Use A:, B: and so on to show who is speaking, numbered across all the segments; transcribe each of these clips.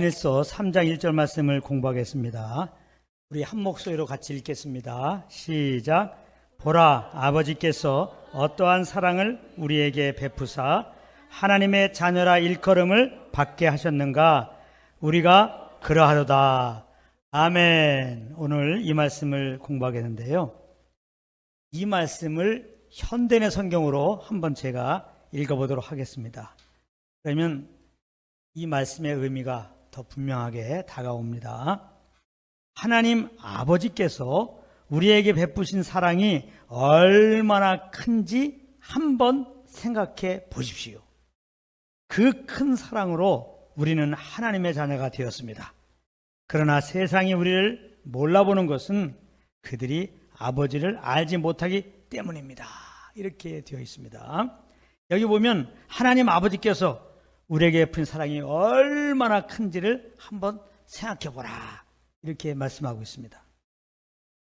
A: 요한일서 3장 1절 말씀을 공부하겠습니다. 우리 한 목소리로 같이 읽겠습니다. 시작. 보라, 아버지께서 어떠한 사랑을 우리에게 베푸사 하나님의 자녀라 일컬음을 받게 하셨는가. 우리가 그러하도다. 아멘. 오늘 이 말씀을 공부하겠는데요, 이 말씀을 현대의 성경으로 한번 제가 읽어보도록 하겠습니다. 그러면 이 말씀의 의미가 더 분명하게 다가옵니다. 하나님 아버지께서 우리에게 베푸신 사랑이 얼마나 큰지 한번 생각해 보십시오. 그 큰 사랑으로 우리는 하나님의 자녀가 되었습니다. 그러나 세상이 우리를 몰라보는 것은 그들이 아버지를 알지 못하기 때문입니다. 이렇게 되어 있습니다. 여기 보면 하나님 아버지께서 우리에게 베푼 사랑이 얼마나 큰지를 한번 생각해 보라, 이렇게 말씀하고 있습니다.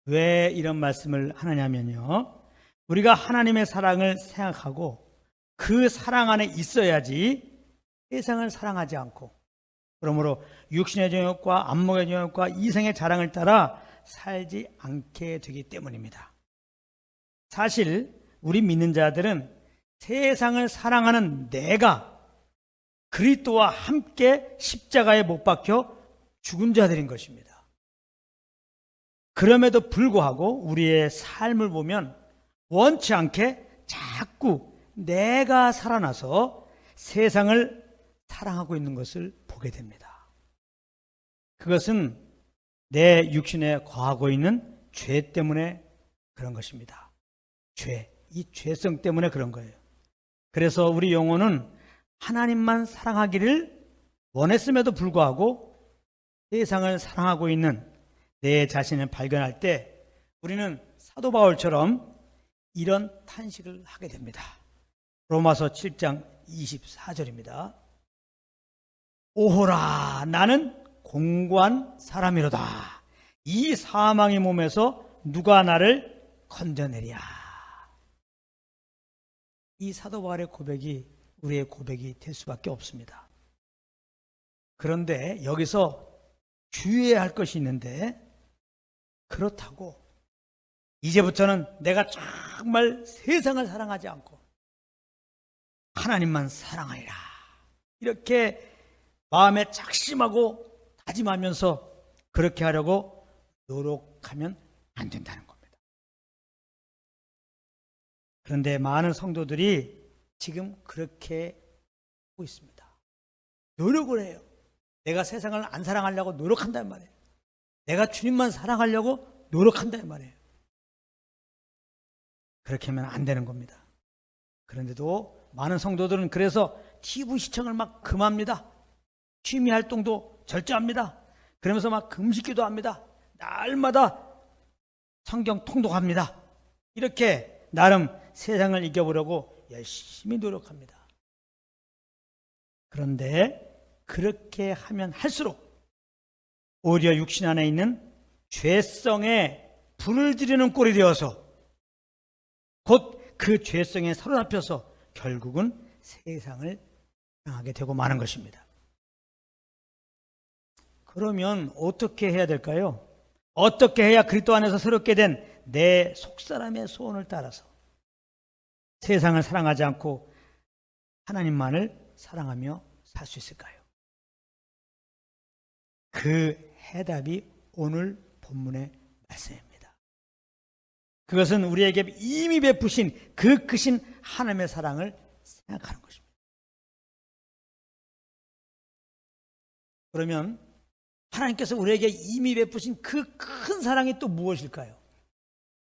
A: 왜 이런 말씀을 하느냐면요, 우리가 하나님의 사랑을 생각하고 그 사랑 안에 있어야지 세상을 사랑하지 않고, 그러므로 육신의 정욕과 안목의 정욕과 이생의 자랑을 따라 살지 않게 되기 때문입니다. 사실 우리 믿는 자들은 세상을 사랑하는 내가 그리스도와 함께 십자가에 못 박혀 죽은 자들인 것입니다. 그럼에도 불구하고 우리의 삶을 보면 원치 않게 자꾸 내가 살아나서 세상을 사랑하고 있는 것을 보게 됩니다. 그것은 내 육신에 거하고 있는 죄 때문에 그런 것입니다. 이 죄성 때문에 그런 거예요. 그래서 우리 영혼은 하나님만 사랑하기를 원했음에도 불구하고 세상을 사랑하고 있는 내 자신을 발견할 때 우리는 사도 바울처럼 이런 탄식을 하게 됩니다. 로마서 7장 24절입니다. 오호라, 나는 공고한 사람이로다. 이 사망의 몸에서 누가 나를 건져내랴. 이 사도 바울의 고백이 우리의 고백이 될 수밖에 없습니다. 그런데 여기서 주의해야 할 것이 있는데, 그렇다고 이제부터는 내가 정말 세상을 사랑하지 않고 하나님만 사랑하리라, 이렇게 마음에 작심하고 다짐하면서 그렇게 하려고 노력하면 안 된다는 겁니다. 그런데 많은 성도들이 지금 그렇게 하고 있습니다. 노력을 해요. 내가 세상을 안 사랑하려고 노력한단 말이에요. 내가 주님만 사랑하려고 노력한단 말이에요. 그렇게 하면 안 되는 겁니다. 그런데도 많은 성도들은 그래서 TV 시청을 막 금합니다. 취미 활동도 절제합니다. 그러면서 막 금식기도 합니다. 날마다 성경 통독합니다. 이렇게 나름 세상을 이겨보려고 열심히 노력합니다. 그런데 그렇게 하면 할수록 오히려 육신 안에 있는 죄성에 불을 지르는 꼴이 되어서 곧 그 죄성에 사로잡혀서 결국은 세상을 향하게 되고 마는 것입니다. 그러면 어떻게 해야 될까요? 어떻게 해야 그리스도 안에서 새롭게 된 내 속사람의 소원을 따라서 세상을 사랑하지 않고 하나님만을 사랑하며 살 수 있을까요? 그 해답이 오늘 본문의 말씀입니다. 그것은 우리에게 이미 베푸신 그 크신 하나님의 사랑을 생각하는 것입니다. 그러면 하나님께서 우리에게 이미 베푸신 그 큰 사랑이 또 무엇일까요?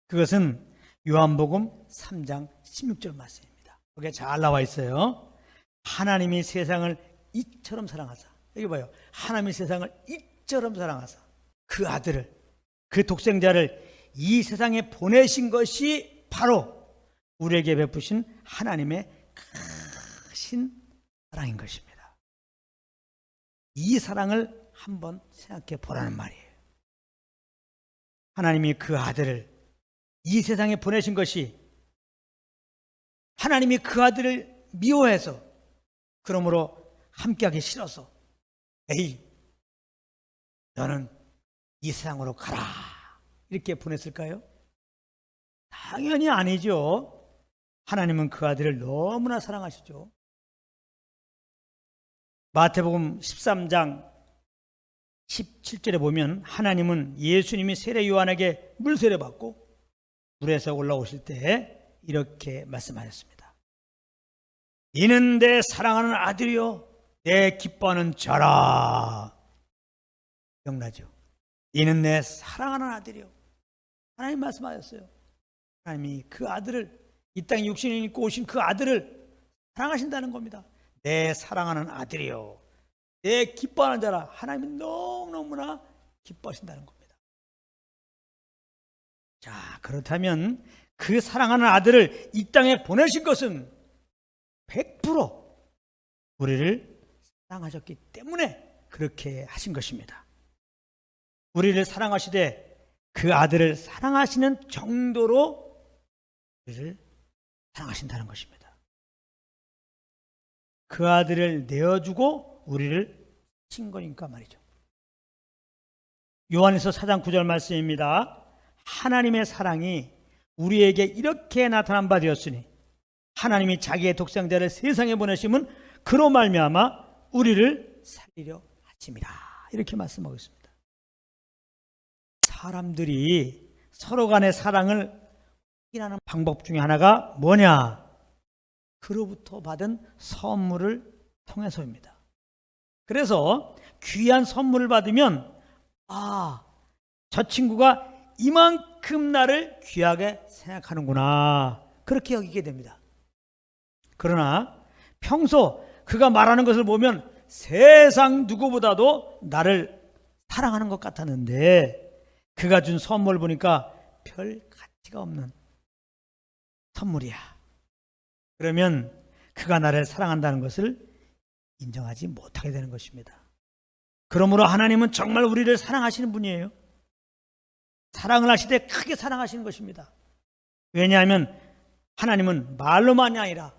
A: 그것은 요한복음 3장 16절 말씀입니다. 거기에 잘 나와 있어요. 하나님이 세상을 이처럼 사랑하사, 여기 봐요. 하나님이 세상을 이처럼 사랑하사 그 아들을, 그 독생자를 이 세상에 보내신 것이 바로 우리에게 베푸신 하나님의 크신 사랑인 것입니다. 이 사랑을 한번 생각해 보라는 말이에요. 하나님이 그 아들을 이 세상에 보내신 것이 하나님이 그 아들을 미워해서, 그러므로 함께하기 싫어서, 에이 너는 이 세상으로 가라 이렇게 보냈을까요? 당연히 아니죠. 하나님은 그 아들을 너무나 사랑하시죠. 마태복음 13장 17절에 보면 하나님은 예수님이 세례 요한에게 물세례 받고 물에서 올라오실 때 이렇게 말씀하셨습니다. 이는 내 사랑하는 아들이요 내 기뻐하는 자라. 기억나죠? 이는 내 사랑하는 아들이요. 하나님 말씀하셨어요. 하나님이 그 아들을, 이 땅에 육신을 입고 오신 그 아들을 사랑하신다는 겁니다. 내 사랑하는 아들이요 내 기뻐하는 자라. 하나님이 너무너무나 기뻐하신다는 겁니다. 자, 그렇다면 그 사랑하는 아들을 이 땅에 보내신 것은 100% 우리를 사랑하셨기 때문에 그렇게 하신 것입니다. 우리를 사랑하시되 그 아들을 사랑하시는 정도로 우리를 사랑하신다는 것입니다. 그 아들을 내어주고 우리를 친 거니까 말이죠. 요한일서 4장 9절 말씀입니다. 하나님의 사랑이 우리에게 이렇게 나타난 바 되었으니 하나님이 자기의 독생자를 세상에 보내심은 그로 말미암아 우리를 살리려 하심이라. 이렇게 말씀하고 있습니다. 사람들이 서로 간의 사랑을 확인하는 방법 중에 하나가 뭐냐? 그로부터 받은 선물을 통해서입니다. 그래서 귀한 선물을 받으면 저 친구가 이만큼 나를 귀하게 생각하는구나 그렇게 여기게 됩니다. 그러나 평소 그가 말하는 것을 보면 세상 누구보다도 나를 사랑하는 것 같았는데 그가 준 선물을 보니까 별 가치가 없는 선물이야. 그러면 그가 나를 사랑한다는 것을 인정하지 못하게 되는 것입니다. 그러므로 하나님은 정말 우리를 사랑하시는 분이에요. 사랑을 하시되 크게 사랑하시는 것입니다. 왜냐하면 하나님은 말로만이 아니라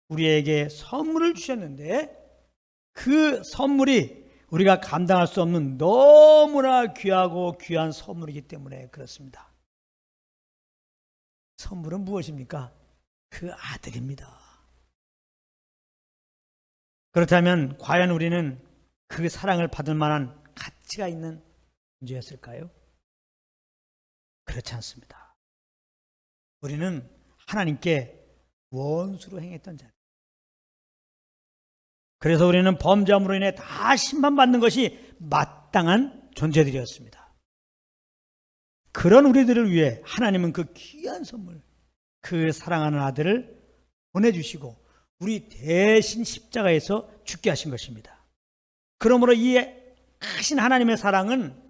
A: 우리에게 선물을 주셨는데 그 선물이 우리가 감당할 수 없는 너무나 귀하고 귀한 선물이기 때문에 그렇습니다. 선물은 무엇입니까? 그 아들입니다. 그렇다면 과연 우리는 그 사랑을 받을 만한 가치가 있는 존재였을까요? 그렇지 않습니다. 우리는 하나님께 원수로 행했던 자입니다. 그래서 우리는 범죄함으로 인해 다 심판받는 것이 마땅한 존재들이었습니다. 그런 우리들을 위해 하나님은 그 귀한 선물, 그 사랑하는 아들을 보내주시고 우리 대신 십자가에서 죽게 하신 것입니다. 그러므로 이 크신 하나님의 사랑은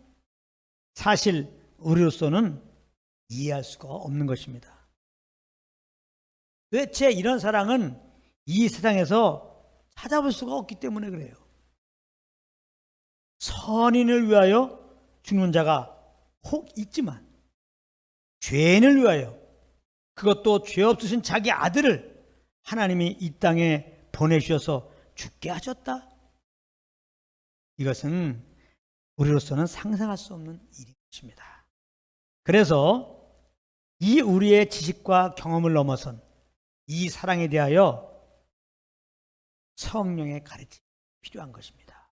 A: 사실 우리로서는 이해할 수가 없는 것입니다. 도대체 이런 사랑은 이 세상에서 찾아볼 수가 없기 때문에 그래요. 선인을 위하여 죽는 자가 혹 있지만 죄인을 위하여, 그것도 죄 없으신 자기 아들을 하나님이 이 땅에 보내주셔서 죽게 하셨다? 이것은 우리로서는 상상할 수 없는 일인 것입니다. 그래서 이 우리의 지식과 경험을 넘어선 이 사랑에 대하여 성령의 가르침이 필요한 것입니다.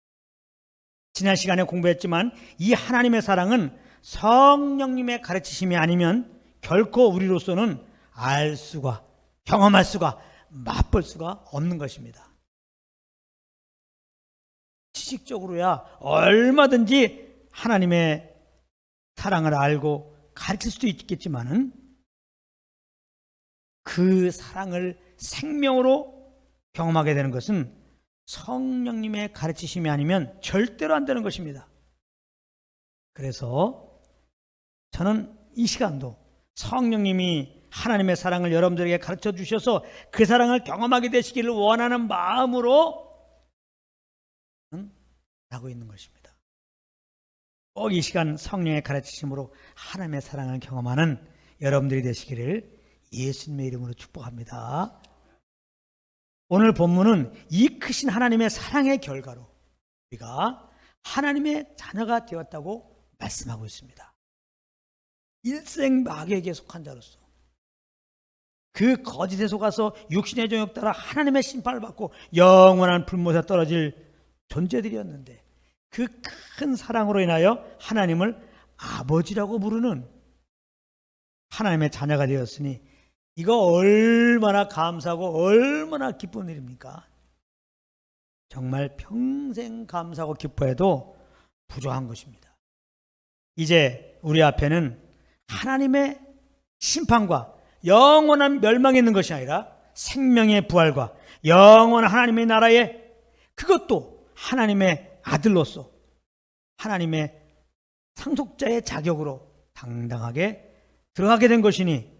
A: 지난 시간에 공부했지만 이 하나님의 사랑은 성령님의 가르치심이 아니면 결코 우리로서는 알 수가, 경험할 수가, 맛볼 수가 없는 것입니다. 지식적으로야 얼마든지 하나님의 사랑을 알고 가르칠 수도 있겠지만은 그 사랑을 생명으로 경험하게 되는 것은 성령님의 가르치심이 아니면 절대로 안 되는 것입니다. 그래서 저는 이 시간도 성령님이 하나님의 사랑을 여러분들에게 가르쳐 주셔서 그 사랑을 경험하게 되시기를 원하는 마음으로 하고 있는 것입니다. 꼭 이 시간 성령의 가르치심으로 하나님의 사랑을 경험하는 여러분들이 되시기를 예수님의 이름으로 축복합니다. 오늘 본문은 이 크신 하나님의 사랑의 결과로 우리가 하나님의 자녀가 되었다고 말씀하고 있습니다. 일생 마귀에게 속한 자로서 그 거짓에 속아서 육신의 정욕 따라 하나님의 심판을 받고 영원한 불못에 떨어질 존재들이었는데 그 큰 사랑으로 인하여 하나님을 아버지라고 부르는 하나님의 자녀가 되었으니 이거 얼마나 감사하고 얼마나 기쁜 일입니까? 정말 평생 감사하고 기뻐해도 부족한 것입니다. 이제 우리 앞에는 하나님의 심판과 영원한 멸망이 있는 것이 아니라 생명의 부활과 영원한 하나님의 나라에 그것도 하나님의 아들로서 하나님의 상속자의 자격으로 당당하게 들어가게 된 것이니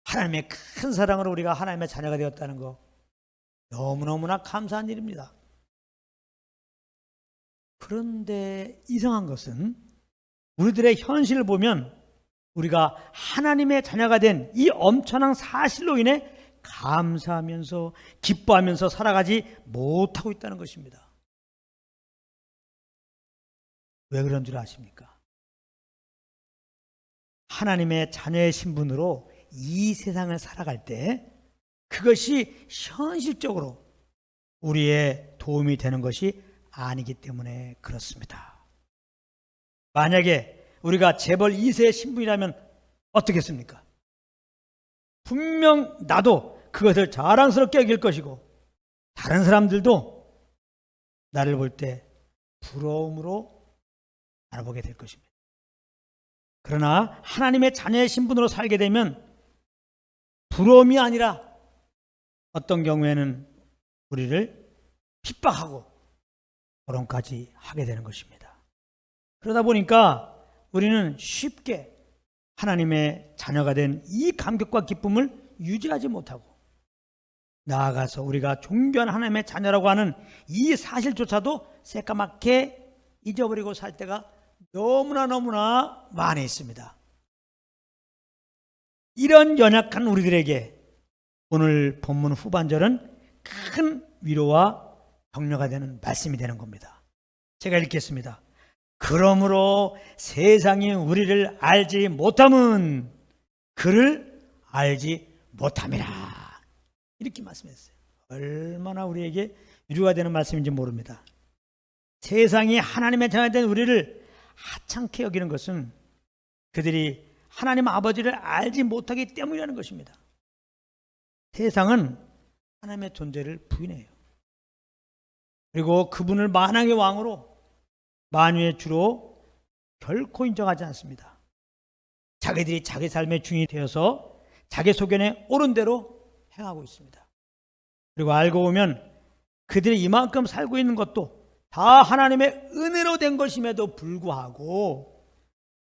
A: 하나님의 큰 사랑으로 우리가 하나님의 자녀가 되었다는 거 너무너무나 감사한 일입니다. 그런데 이상한 것은 우리들의 현실을 보면 우리가 하나님의 자녀가 된 이 엄청난 사실로 인해 감사하면서 기뻐하면서 살아가지 못하고 있다는 것입니다. 왜 그런 줄 아십니까? 하나님의 자녀의 신분으로 이 세상을 살아갈 때 그것이 현실적으로 우리의 도움이 되는 것이 아니기 때문에 그렇습니다. 만약에 우리가 재벌 2세의 신분이라면 어떻겠습니까? 분명 나도 그것을 자랑스럽게 여길 것이고 다른 사람들도 나를 볼 때 부러움으로 알아보게 될 것입니다. 그러나 하나님의 자녀의 신분으로 살게 되면 부러움이 아니라 어떤 경우에는 우리를 핍박하고 결혼까지 하게 되는 것입니다. 그러다 보니까 우리는 쉽게 하나님의 자녀가 된 이 감격과 기쁨을 유지하지 못하고 나아가서 우리가 존귀한 하나님의 자녀라고 하는 이 사실조차도 새까맣게 잊어버리고 살 때가 너무나 많이 있습니다. 이런 연약한 우리들에게 오늘 본문 후반절은 큰 위로와 격려가 되는 말씀이 되는 겁니다. 제가 읽겠습니다. 그러므로 세상이 우리를 알지 못함은 그를 알지 못함이라. 이렇게 말씀했어요. 얼마나 우리에게 위로가 되는 말씀인지 모릅니다. 세상이 하나님의 자녀가 된 우리를 하찮게 여기는 것은 그들이 하나님 아버지를 알지 못하기 때문이라는 것입니다. 세상은 하나님의 존재를 부인해요. 그리고 그분을 만왕의 왕으로 만유의 주로 결코 인정하지 않습니다. 자기들이 자기 삶의 주인이 되어서 자기 소견에 옳은 대로 행하고 있습니다. 그리고 알고 보면 그들이 이만큼 살고 있는 것도 다 하나님의 은혜로 된 것임에도 불구하고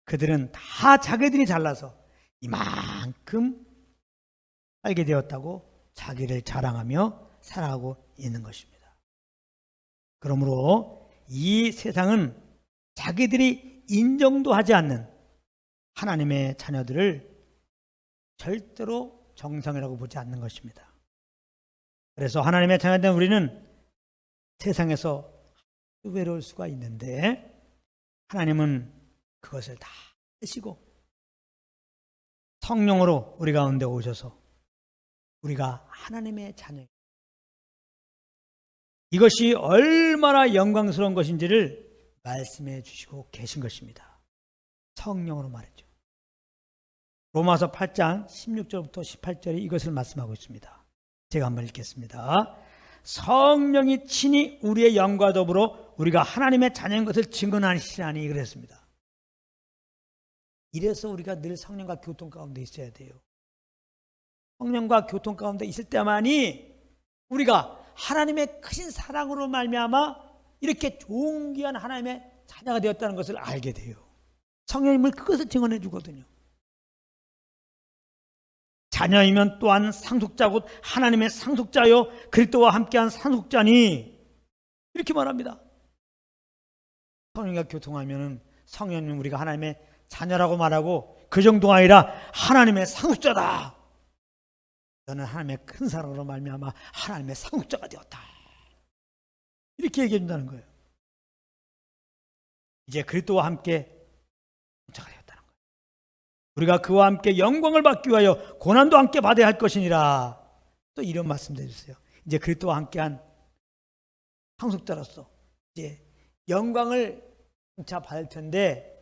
A: 그들은 다 자기들이 잘나서 이만큼 살게 되었다고 자기를 자랑하며 살아가고 있는 것입니다. 그러므로 이 세상은 자기들이 인정도 하지 않는 하나님의 자녀들을 절대로 정상이라고 보지 않는 것입니다. 그래서 하나님의 자녀된 우리는 세상에서 외로울 수가 있는데 하나님은 그것을 다 하시고 성령으로 우리 가운데 오셔서 우리가 하나님의 자녀, 이것이 얼마나 영광스러운 것인지를 말씀해 주시고 계신 것입니다. 성령으로 말했죠. 로마서 8장 16절부터 18절이 이것을 말씀하고 있습니다. 제가 한번 읽겠습니다. 성령이 친히 우리의 영과 더불어 우리가 하나님의 자녀인 것을 증언하시라니 그랬습니다. 이래서 우리가 늘 성령과 교통 가운데 있어야 돼요. 성령과 교통 가운데 있을 때만이 우리가 하나님의 크신 사랑으로 말미암아 이렇게 존귀한 하나님의 자녀가 되었다는 것을 알게 돼요. 성령님을 그것을 증언해 주거든요. 자녀이면 또한 상속자고 하나님의 상속자요 그리스도와 함께한 상속자니 이렇게 말합니다. 성령과 교통하면은 성령님 우리가 하나님의 자녀라고 말하고 그 정도가 아니라 하나님의 상속자다. 너는 하나님의 큰 사랑으로 말미암아 하나님의 상속자가 되었다. 이렇게 얘기해 준다는 거예요. 이제 그리스도와 함께 동참하게 되었다는 거예요. 우리가 그와 함께 영광을 받기 위하여 고난도 함께 받아야 할 것이니라. 또 이런 말씀드렸어요. 이제 그리스도와 함께한 상속자로서 이제 영광을 장차 받을 텐데,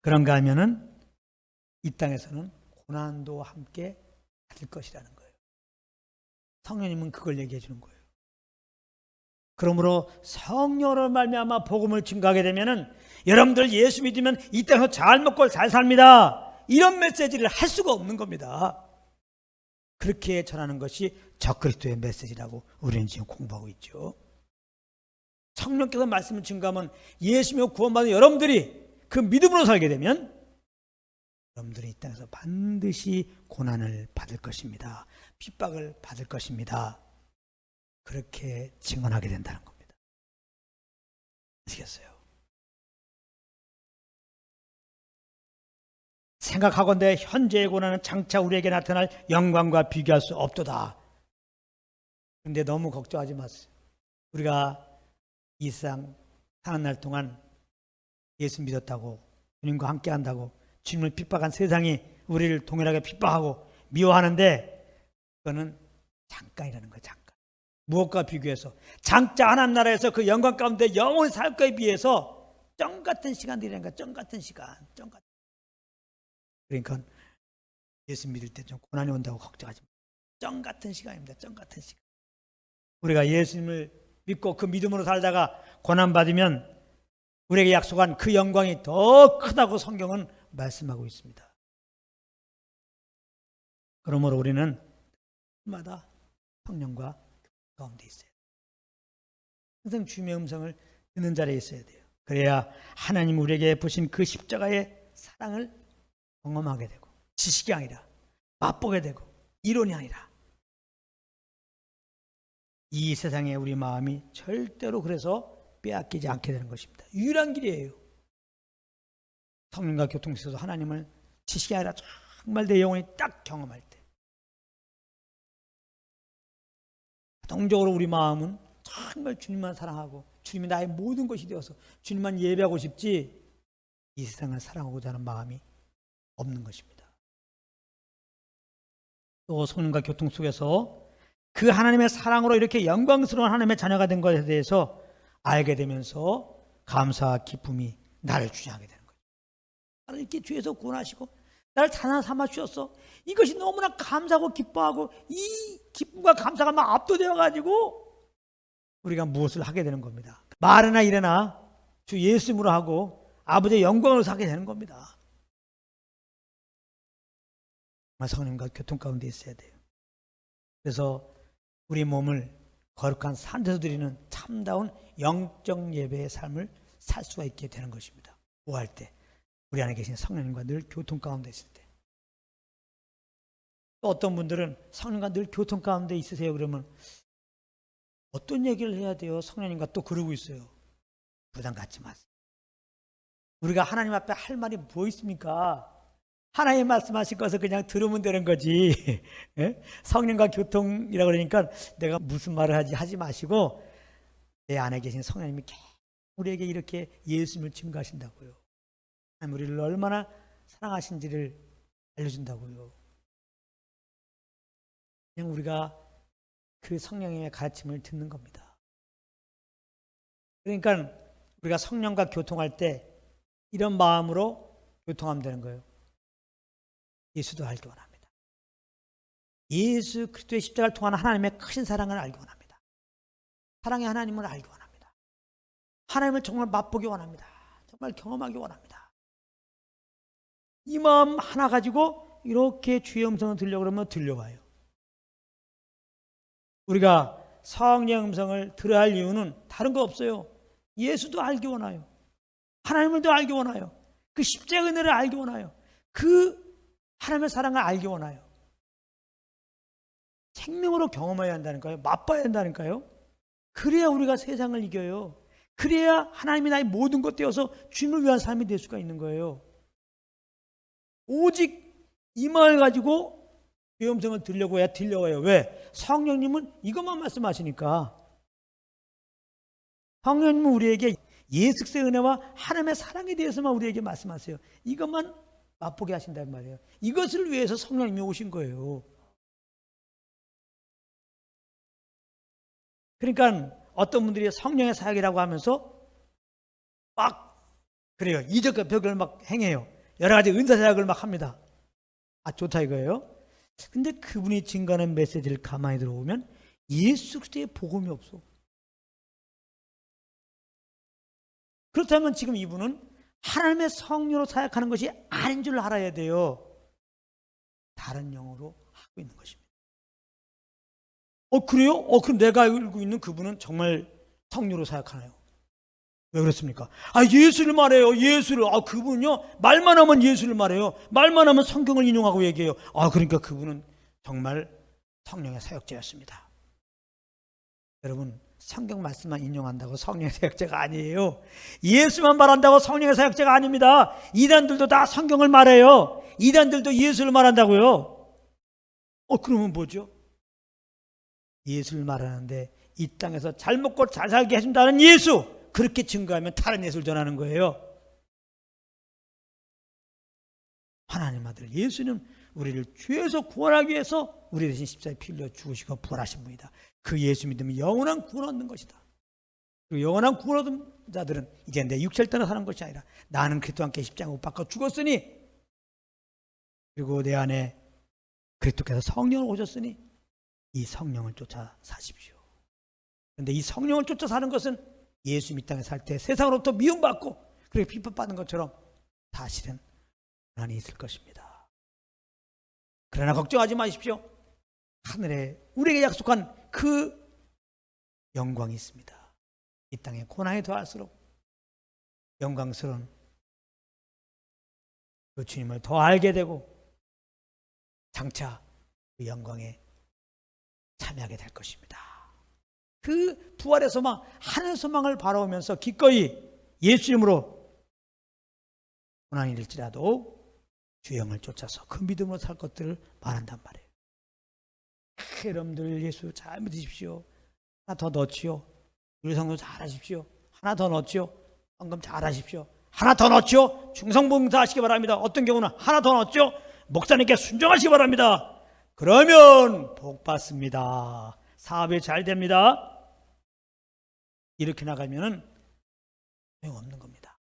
A: 그런가 하면은 이 땅에서는 고난도 함께 받을 것이라는 거예요. 성령님은 그걸 얘기해 주는 거예요. 그러므로 성령으로 말미암아 복음을 증거하게 되면은 여러분들 예수 믿으면 이 땅에서 잘 먹고 잘 삽니다, 이런 메시지를 할 수가 없는 겁니다. 그렇게 전하는 것이 적그리스도의 메시지라고 우리는 지금 공부하고 있죠. 성령께서 말씀을 증거하면 예수 믿고 구원받은 여러분들이 그 믿음으로 살게 되면 여러분들이 이 땅에서 반드시 고난을 받을 것입니다. 핍박을 받을 것입니다. 그렇게 증언하게 된다는 겁니다. 아시겠어요? 생각하건대 현재의 고난은 장차 우리에게 나타날 영광과 비교할 수 없도다. 그런데 너무 걱정하지 마세요. 우리가 이 세상 사는 날 동안 예수 믿었다고, 주님과 함께 한다고 주님을 핍박한 세상이 우리를 동일하게 핍박하고 미워하는데, 그거는 잠깐이라는 거예요. 잠깐. 무엇과 비교해서? 장차 하나님 나라에서 그 영광 가운데 영원히 살 거에 비해서 정 같은 시간들이라는 거야. 정 같은 시간. 그러니까 예수 믿을 때 좀 고난이 온다고 걱정하지 마. 정 같은 시간입니다. 정 같은 시간. 우리가 예수님을 믿고 그 믿음으로 살다가 고난 받으면 우리에게 약속한 그 영광이 더 크다고 성경은 말씀하고 있습니다. 그러므로 우리는 마다 성령과 가운데 있어요. 항상 주님의 음성을 듣는 자리에 있어야 돼요. 그래야 하나님 우리에게 부신 그 십자가의 사랑을 경험하게 되고, 지식이 아니라 맛보게 되고, 이론이 아니라, 이 세상에 우리 마음이 절대로 그래서 빼앗기지 않게 되는 것입니다. 유일한 길이에요. 성령과 교통에서 하나님을 지식이 아니라 정말 내 영혼이 딱 경험할 때, 자동적으로 우리 마음은 정말 주님만 사랑하고 주님이 나의 모든 것이 되어서 주님만 예배하고 싶지, 이 세상을 사랑하고자 하는 마음이 없는 것입니다. 또 성령과 교통 속에서 그 하나님의 사랑으로 이렇게 영광스러운 하나님의 자녀가 된 것에 대해서 알게 되면서 감사와 기쁨이 나를 주장하게 되는 거예요. 나를 이렇게 주에서 구원하시고 나를 자녀 삼아 주셨어. 이것이 너무나 감사하고 기뻐하고, 이 기쁨과 감사가 막 압도되어 가지고 우리가 무엇을 하게 되는 겁니다. 말이나 일이나 주 예수님으로 하고 아버지의 영광을 사게 되는 겁니다. 성령과 교통 가운데 있어야 돼요. 그래서 우리 몸을 거룩한 산에서 드리는 참다운 영적 예배의 삶을 살 수가 있게 되는 것입니다. 구할 때, 우리 안에 계신 성령님과 늘 교통 가운데 있을 때. 또 어떤 분들은 성령님과 늘 교통 가운데 있으세요. 그러면 어떤 얘기를 해야 돼요? 성령님과 또 그러고 있어요. 부담 갖지 마세요. 우리가 하나님 앞에 할 말이 뭐 있습니까? 하나님 말씀하실 것을 그냥 들으면 되는 거지. 성령과 교통이라고 그러니까 내가 무슨 말을 하지 마시고, 내 안에 계신 성령님이 우리에게 이렇게 예수님을 증거하신다고요. 우리를 얼마나 사랑하신지를 알려준다고요. 그냥 우리가 그 성령님의 가르침을 듣는 겁니다. 그러니까 우리가 성령과 교통할 때 이런 마음으로 교통하면 되는 거예요. 예수도 알기 원합니다. 예수 그리스도의 십자가를 통한 하나님의 크신 사랑을 알기 원합니다. 사랑의 하나님을 알기 원합니다. 하나님을 정말 맛보기 원합니다. 정말 경험하기 원합니다. 이 마음 하나 가지고 이렇게 주의 음성을 들려고 그러면 들려와요. 우리가 성령의 음성을 들어야 할 이유는 다른 거 없어요. 예수도 알기 원해요. 하나님을 더 알기 원해요. 그 십자가의 은혜를 알기 원해요. 그 하나님의 사랑을 알기 원해요. 생명으로 경험해야 한다니까요. 맛봐야 한다니까요. 그래야 우리가 세상을 이겨요. 그래야 하나님이 나의 모든 것 되어서 주님을 위한 삶이 될 수가 있는 거예요. 오직 이 마음을 가지고 주의 음성을 들려고 해야 들려와요. 왜? 성령님은 이것만 말씀하시니까. 성령님은 우리에게 예수 그리스도의 은혜와 하나님의 사랑에 대해서만 우리에게 말씀하세요. 이것만 맛보게 하신단 말이에요. 이것을 위해서 성령님이 오신 거예요. 그러니까 어떤 분들이 성령의 사역이라고 하면서 막 그래요. 이적과 벽을 막 행해요. 여러 가지 은사 사역을 막 합니다. 아, 좋다 이거예요. 근데 그분이 증거하는 메시지를 가만히 들어보면 예수 그리스도의 복음이 없어. 그렇다면 지금 이분은 하나님의 성령으로 사역하는 것이 아닌 줄 알아야 돼요. 다른 영어로 하고 있는 것입니다. 그래요? 그럼 내가 알고 있는 그분은 정말 성령으로 사역하나요? 왜 그렇습니까? 예수를 말해요. 예수를. 그분은요, 말만 하면 예수를 말해요. 말만 하면 성경을 인용하고 얘기해요. 그러니까 그분은 정말 성령의 사역자였습니다. 여러분, 성경 말씀만 인용한다고 성령의 사역자가 아니에요. 예수만 말한다고 성령의 사역자가 아닙니다. 이단들도 다 성경을 말해요. 이단들도 예수를 말한다고요. 그러면 뭐죠? 예수를 말하는데 이 땅에서 잘 먹고 잘 살게 해준다는 예수, 그렇게 증거하면 다른 예수를 전하는 거예요. 하나님 아들 예수는 우리를 죄에서 구원하기 위해서 우리 대신 십자가에 피 흘려 죽으시고 부활하신 분이다. 그 예수 믿으면 영원한 구원 얻는 것이다. 그리고 영원한 구원 얻은 자들은 이제 내 육체를 따라 사는 것이 아니라 나는 그리스도와 함께 십자가에 못 박혀 죽었으니, 그리고 내 안에 그리스도께서 성령을 오셨으니 이 성령을 쫓아 사십시오. 그런데 이 성령을 쫓아 사는 것은 예수 이 땅에 살 때 세상으로부터 미움받고 그리고 비판받는 것처럼 사실은 고난이 있을 것입니다. 그러나 걱정하지 마십시오. 하늘에 우리에게 약속한 그 영광이 있습니다. 이 땅에 고난이 더할수록 영광스러운 그 주님을 더 알게 되고 장차 그 영광에 참여하게 될 것입니다. 그 부활의 소망, 하늘 소망을 바라보면서 기꺼이 예수 이름으로 고난이 일지라도 주 영을 쫓아서 그 믿음으로 살 것들을 말한단 말이에요. 여러분들 예수 잘 믿으십시오. 하나 더 넣지요. 우리 성도 잘 하십시오. 하나 더 넣지요. 헌금 잘 하십시오. 하나 더 넣지요. 충성봉사 하시기 바랍니다. 어떤 경우는 하나 더 넣지요. 목사님께 순종하시기 바랍니다. 그러면 복 받습니다. 사업이 잘 됩니다. 이렇게 나가면은 소용없는 겁니다.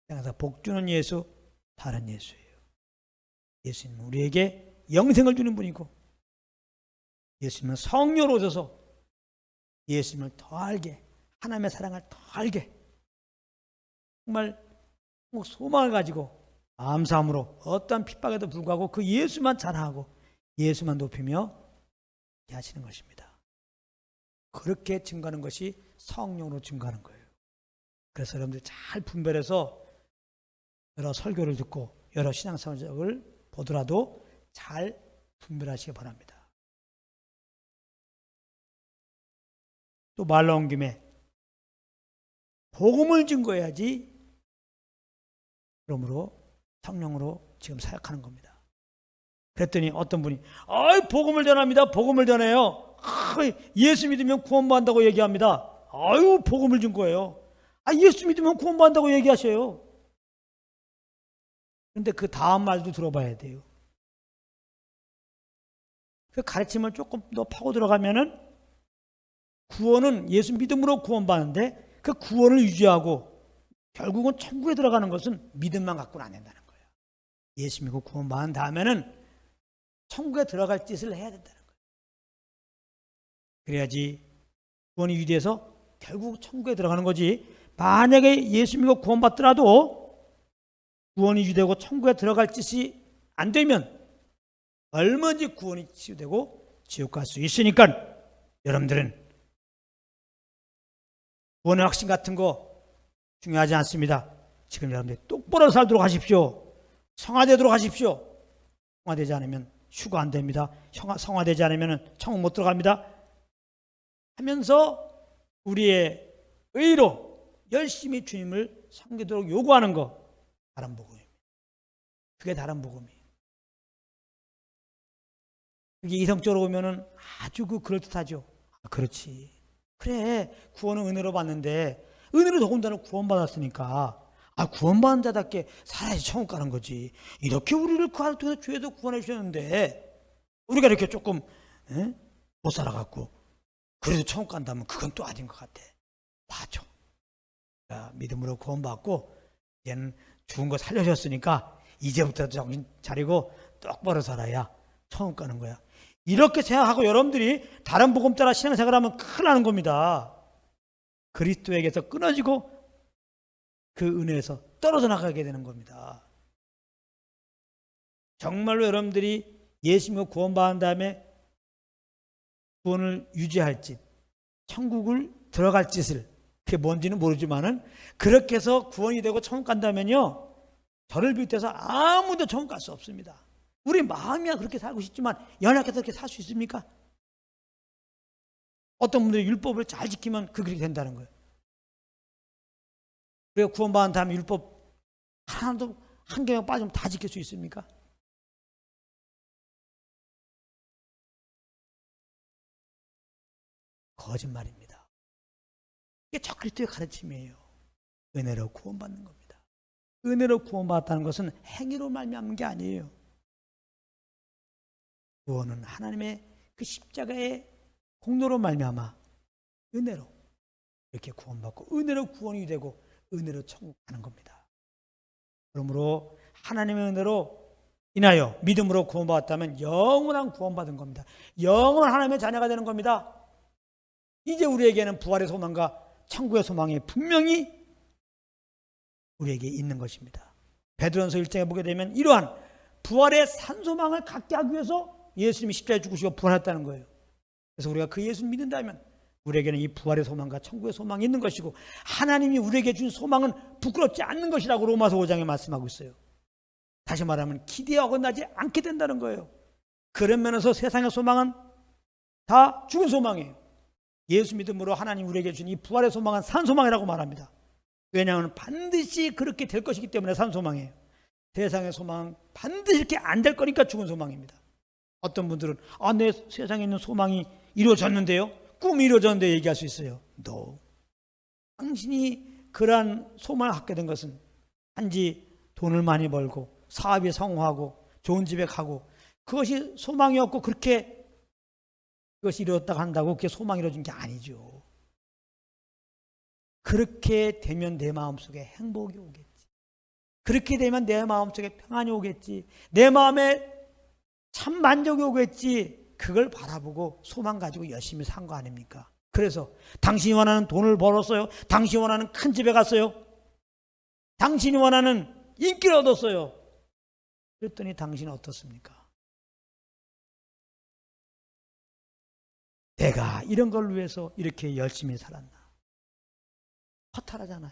A: 그래서 복 주는 예수, 다른 예수예요. 예수님은 우리에게 영생을 주는 분이고, 예수님은 성령으로 오셔서 예수님을 더 알게, 하나님의 사랑을 더 알게, 정말 소망을 가지고 감사함으로 어떠한 핍박에도 불구하고 그 예수만 자랑하고 예수만 높이며 하시는 것입니다. 그렇게 증거하는 것이 성령으로 증거하는 거예요. 그래서 여러분들 잘 분별해서 여러 설교를 듣고 여러 신앙생활을 보더라도 잘 분별하시기 바랍니다. 또 말 나온 김에 복음을 증거해야지, 그러므로 성령으로 지금 사역하는 겁니다. 그랬더니 어떤 분이 복음을 전합니다. 복음을 전해요. 예수 믿으면 구원받는다고 얘기합니다. 복음을 준 거예요. 예수 믿으면 구원받는다고 얘기하셔요. 그런데 그 다음 말도 들어봐야 돼요. 그 가르침을 조금 더 파고 들어가면은 구원은 예수 믿음으로 구원받는데 그 구원을 유지하고 결국은 천국에 들어가는 것은 믿음만 갖고는 안 된다는 거예요. 예수 믿고 구원받은 다음에는 천국에 들어갈 짓을 해야 된다는 거예요. 그래야지 구원이 유지돼서 결국 천국에 들어가는 거지. 만약에 예수 믿고 구원받더라도 구원이 유지되고 천국에 들어갈 짓이 안 되면 얼마든지 구원이 치유되고 지옥 갈 수 있으니까 여러분들은 구원의 확신 같은 거 중요하지 않습니다. 지금 여러분들 똑바로 살도록 하십시오. 성화되도록 하십시오. 성화되지 않으면 휴가 안 됩니다. 성화되지 않으면 천국 못 들어갑니다. 하면서 우리의 의로 열심히 주님을 섬기도록 요구하는 거, 다른 복음입니다. 그게 다른 복음이에요. 그게 이성적으로 보면은 아주 그럴듯하죠. 그렇지. 그래, 구원은 은혜로 받는데 은혜로 더군다나 구원받았으니까 구원받은 자답게 살아야지 천국 가는 거지. 이렇게 우리를 그 안을 통해서 죄에서 구원해 주셨는데 우리가 이렇게 조금 못 살아갖고 그래도 천국 간다면 그건 또 아닌 것 같아. 맞아. 믿음으로 구원받고 얘는 죽은 거 살려줬으니까 이제부터 정신 차리고 똑바로 살아야 천국 가는 거야. 이렇게 생각하고 여러분들이 다른 복음 따라 신앙생활하면 큰일 나는 겁니다. 그리스도에게서 끊어지고 그 은혜에서 떨어져 나가게 되는 겁니다. 정말로 여러분들이 예수 믿고 구원받은 다음에 구원을 유지할 짓, 천국을 들어갈 짓을, 그게 뭔지는 모르지만은 그렇게 해서 구원이 되고 천국 간다면요, 저를 비롯해서 아무도 천국 갈 수 없습니다. 우리 마음이야 그렇게 살고 싶지만 연약해서 그렇게 살 수 있습니까? 어떤 분들이 율법을 잘 지키면 그렇게 된다는 거예요. 그리고 구원받은 다음에 율법 하나도 한 개만 빠지면 다 지킬 수 있습니까? 거짓말입니다. 이게 저 그리스도의 가르침이에요. 은혜로 구원받는 겁니다. 은혜로 구원받았다는 것은 행위로 말미암은 게 아니에요. 구원은 하나님의 그 십자가의 공로로 말미암아 은혜로 이렇게 구원받고 은혜로 구원이 되고 은혜로 천국 가는 겁니다. 그러므로 하나님의 은혜로 인하여 믿음으로 구원받았다면 영원한 구원받은 겁니다. 영원한 하나님의 자녀가 되는 겁니다. 이제 우리에게는 부활의 소망과 천국의 소망이 분명히 우리에게 있는 것입니다. 베드로전서 1장에 보게 되면 이러한 부활의 산 소망을 갖게 하기 위해서 예수님이 십자가에 죽으시고 부활했다는 거예요. 그래서 우리가 그 예수를 믿는다면 우리에게는 이 부활의 소망과 천국의 소망이 있는 것이고 하나님이 우리에게 준 소망은 부끄럽지 않는 것이라고 로마서 5장에 말씀하고 있어요. 다시 말하면 기대에 어긋나지 않게 된다는 거예요. 그런 면에서 세상의 소망은 다 죽은 소망이에요. 예수 믿음으로 하나님 우리에게 준 이 부활의 소망은 산 소망이라고 말합니다. 왜냐하면 반드시 그렇게 될 것이기 때문에 산 소망이에요. 세상의 소망은 반드시 이렇게 안 될 거니까 죽은 소망입니다. 어떤 분들은 내 세상에 있는 소망이 이루어졌는데요, 꿈이 이루어졌는데 얘기할 수 있어요. No. 당신이 그러한 소망을 갖게 된 것은 단지 돈을 많이 벌고 사업에 성공하고 좋은 집에 가고 그것이 소망이었고 그렇게 그것이 이루어졌다고 한다고 그게 소망이 이루어진 게 아니죠. 그렇게 되면 내 마음속에 행복이 오겠지. 그렇게 되면 내 마음속에 평안이 오겠지. 내 마음에 참 만족이 오겠지. 그걸 바라보고 소망 가지고 열심히 산 거 아닙니까? 그래서 당신이 원하는 돈을 벌었어요. 당신이 원하는 큰 집에 갔어요. 당신이 원하는 인기를 얻었어요. 그랬더니 당신은 어떻습니까? 내가 이런 걸 위해서 이렇게 열심히 살았나? 허탈하잖아요.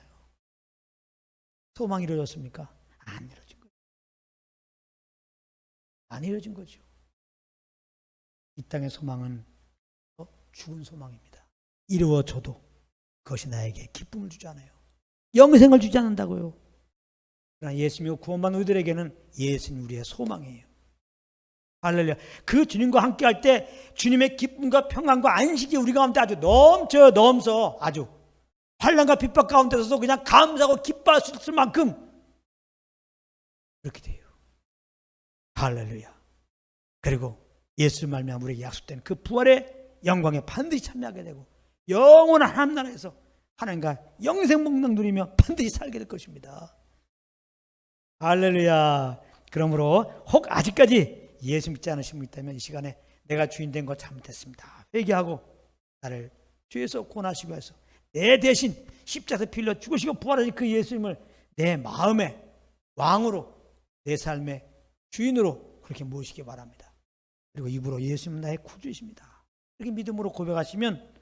A: 소망이 이루어졌습니까? 안 이루어진 거죠. 안 이루어진 거죠. 이 땅의 소망은 죽은 소망입니다. 이루어져도 그것이 나에게 기쁨을 주지 않아요. 영생을 주지 않는다고요. 그러나 예수 믿고 구원받는 우리들에게는 예수는 우리의 소망이에요. 할렐루야. 그 주님과 함께 할 때 주님의 기쁨과 평안과 안식이 우리 가운데 아주 넘쳐요. 넘쳐. 아주 환난과 핍박 가운데서도 그냥 감사하고 기뻐할 수 있을 만큼 그렇게 돼요. 할렐루야. 그리고 예수를 말미암아 우리에게 약속된 그 부활의 영광에 반드시 참여하게 되고 영원한 하나님 나라에서 하나님과 영생 복락 누리며 반드시 살게 될 것입니다. 할렐루야. 그러므로 혹 아직까지 예수 믿지 않으신 분 있다면 이 시간에 내가 주인 된 거 잘못했습니다. 회개하고 나를 죄에서 구원하시기 위해서 내 대신 십자가에서 피 흘려 죽으시고 부활하신 그 예수님을 내 마음의 왕으로 내 삶의 주인으로 그렇게 모시기 바랍니다. 그리고 입으로 예수님은 나의 구주이십니다. 이렇게 믿음으로 고백하시면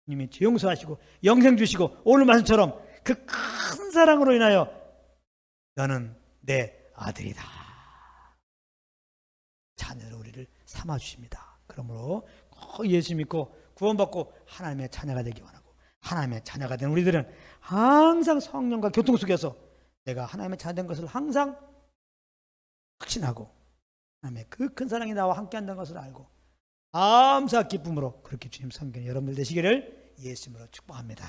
A: 주님이 죄 용서하시고 영생 주시고 오늘 말씀처럼 그 큰 사랑으로 인하여 너는 내 아들이다. 자녀로 우리를 삼아 주십니다. 그러므로 꼭 예수 믿고 구원받고 하나님의 자녀가 되기 원하고 하나님의 자녀가 된 우리들은 항상 성령과 교통 속에서 내가 하나님의 자녀 된 것을 항상 확신하고 하나님의 그 큰 사랑이 나와 함께 한다는 것을 알고 감사 기쁨으로 그렇게 주님 섬기는 여러분들 되시기를 예수님으로 축복합니다.